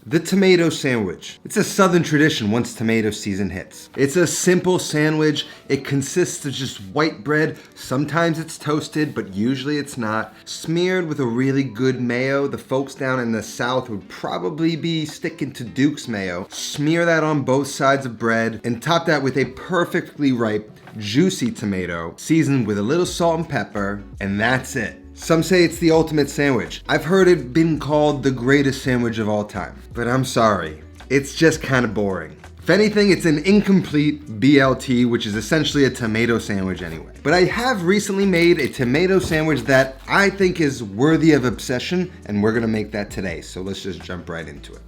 The tomato sandwich. It's a southern tradition once tomato season hits. It's a simple sandwich. It consists of just white bread. Sometimes it's toasted, but usually it's not. Smeared with a really good mayo. The folks down in the South would probably be sticking to Duke's mayo. Smear that on both sides of bread and top that with a perfectly ripe, juicy tomato, seasoned with a little salt and pepper, and that's it. Some say it's the ultimate sandwich. I've heard it been called the greatest sandwich of all time, but I'm sorry, it's just kind of boring. If anything, it's an incomplete BLT, which is essentially a tomato sandwich anyway. But I have recently made a tomato sandwich that I think is worthy of obsession, and we're gonna make that today, so let's just jump right into it.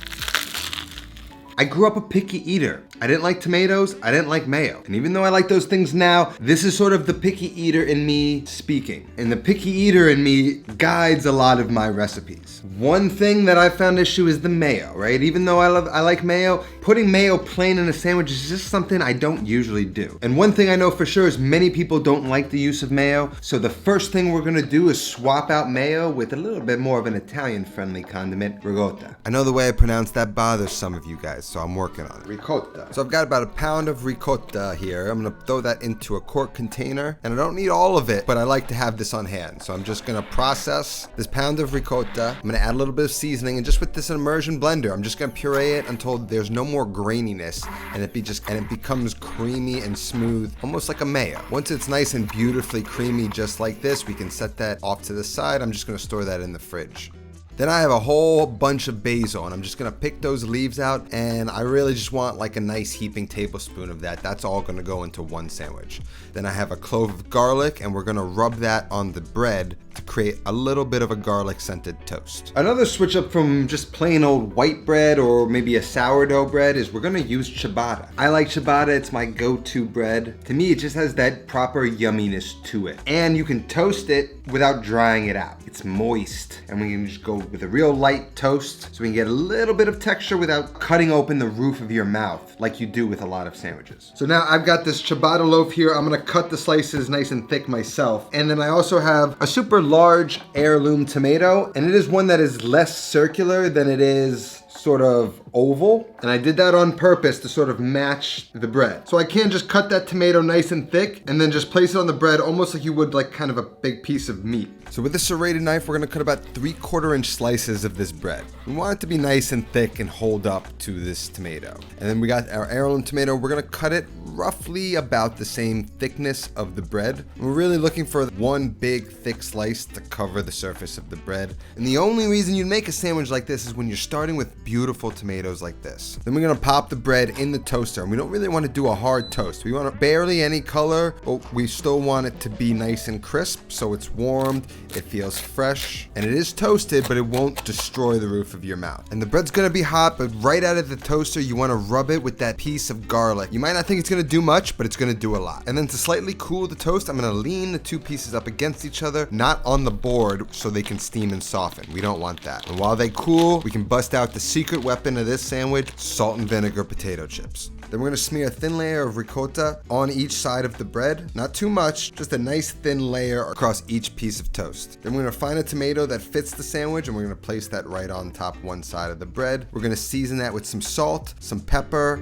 I grew up a picky eater. I didn't like tomatoes, I didn't like mayo. And even though I like those things now, this is sort of the picky eater in me speaking. And the picky eater in me guides a lot of my recipes. One thing that I found issue is the mayo, right? Even though I like mayo, putting mayo plain in a sandwich is just something I don't usually do. And one thing I know for sure is many people don't like the use of mayo. So the first thing we're gonna do is swap out mayo with a little bit more of an Italian-friendly condiment, ricotta. I know the way I pronounce that bothers some of you guys, so I'm working on it. Ricotta. So I've got about a pound of ricotta here. I'm gonna throw that into a quart container, and I don't need all of it, but I like to have this on hand. So I'm just gonna process this pound of ricotta. I'm gonna add a little bit of seasoning, and just with this immersion blender, I'm just gonna puree it until there's no more graininess, and it becomes creamy and smooth, almost like a mayo. Once it's nice and beautifully creamy, just like this, we can set that off to the side. I'm just gonna store that in the fridge. Then I have a whole bunch of basil, and I'm just gonna pick those leaves out, and I really just want like a nice heaping tablespoon of that. That's all gonna go into one sandwich. Then I have a clove of garlic, and we're gonna rub that on the bread to create a little bit of a garlic scented toast. Another switch up from just plain old white bread or maybe a sourdough bread is we're gonna use ciabatta. I like ciabatta, it's my go-to bread. To me, it just has that proper yumminess to it. And you can toast it without drying it out. It's moist, and we can just go with a real light toast so we can get a little bit of texture without cutting open the roof of your mouth like you do with a lot of sandwiches. So now I've got this ciabatta loaf here. I'm gonna cut the slices nice and thick myself. And then I also have a super large heirloom tomato, and it is one that is less circular than it is sort of oval, and I did that on purpose to sort of match the bread. So I can just cut that tomato nice and thick and then just place it on the bread almost like you would like kind of a big piece of meat. So with a serrated knife, we're gonna cut about 3/4 inch slices of this bread. We want it to be nice and thick and hold up to this tomato. And then we got our heirloom tomato. We're gonna cut it roughly about the same thickness of the bread. We're really looking for one big thick slice to cover the surface of the bread. And the only reason you make a sandwich like this is when you're starting with beautiful tomatoes like this. Then we're gonna pop the bread in the toaster, and we don't really want to do a hard toast. We want barely any color, but we still want it to be nice and crisp, so it's warmed, it feels fresh, and it is toasted, but it won't destroy the roof of your mouth. And the bread's gonna be hot, but right out of the toaster, you want to rub it with that piece of garlic. You might not think it's gonna do much, but it's gonna do a lot. And then to slightly cool the toast, I'm gonna lean the two pieces up against each other, not on the board, so they can steam and soften. We don't want that. And while they cool, we can bust out the secret weapon of this sandwich, salt and vinegar potato chips. Then we're gonna smear a thin layer of ricotta on each side of the bread. Not too much, just a nice thin layer across each piece of toast. Then we're gonna find a tomato that fits the sandwich, and we're gonna place that right on top one side of the bread. We're gonna season that with some salt, some pepper,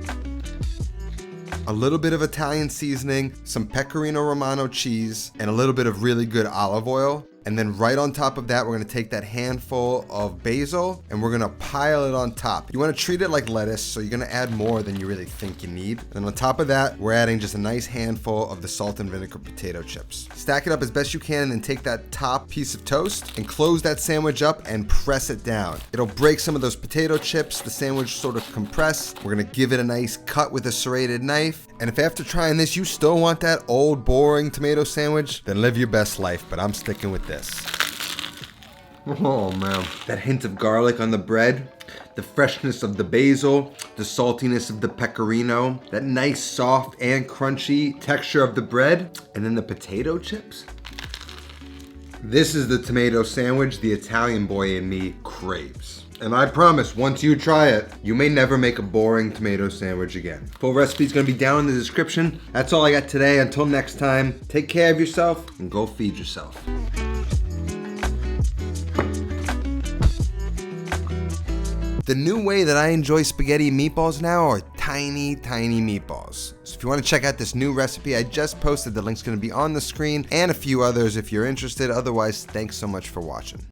a little bit of Italian seasoning, some pecorino romano cheese, and a little bit of really good olive oil. And then right on top of that, we're gonna take that handful of basil and we're gonna pile it on top. You wanna treat it like lettuce, so you're gonna add more than you really think you need. And on top of that, we're adding just a nice handful of the salt and vinegar potato chips. Stack it up as best you can, and then take that top piece of toast and close that sandwich up and press it down. It'll break some of those potato chips, the sandwich sort of compress. We're gonna give it a nice cut with a serrated knife. And if after trying this, you still want that old boring tomato sandwich, then live your best life, but I'm sticking with this. Oh man. That hint of garlic on the bread, the freshness of the basil, the saltiness of the pecorino, that nice soft and crunchy texture of the bread, and then the potato chips. This is the tomato sandwich the Italian boy in me craves. And I promise, once you try it, you may never make a boring tomato sandwich again. Full recipe is gonna be down in the description. That's all I got today. Until next time, take care of yourself and go feed yourself. The new way that I enjoy spaghetti and meatballs now are tiny, tiny meatballs. So if you want to check out this new recipe I just posted, the link's going to be on the screen, and a few others if you're interested. Otherwise, thanks so much for watching.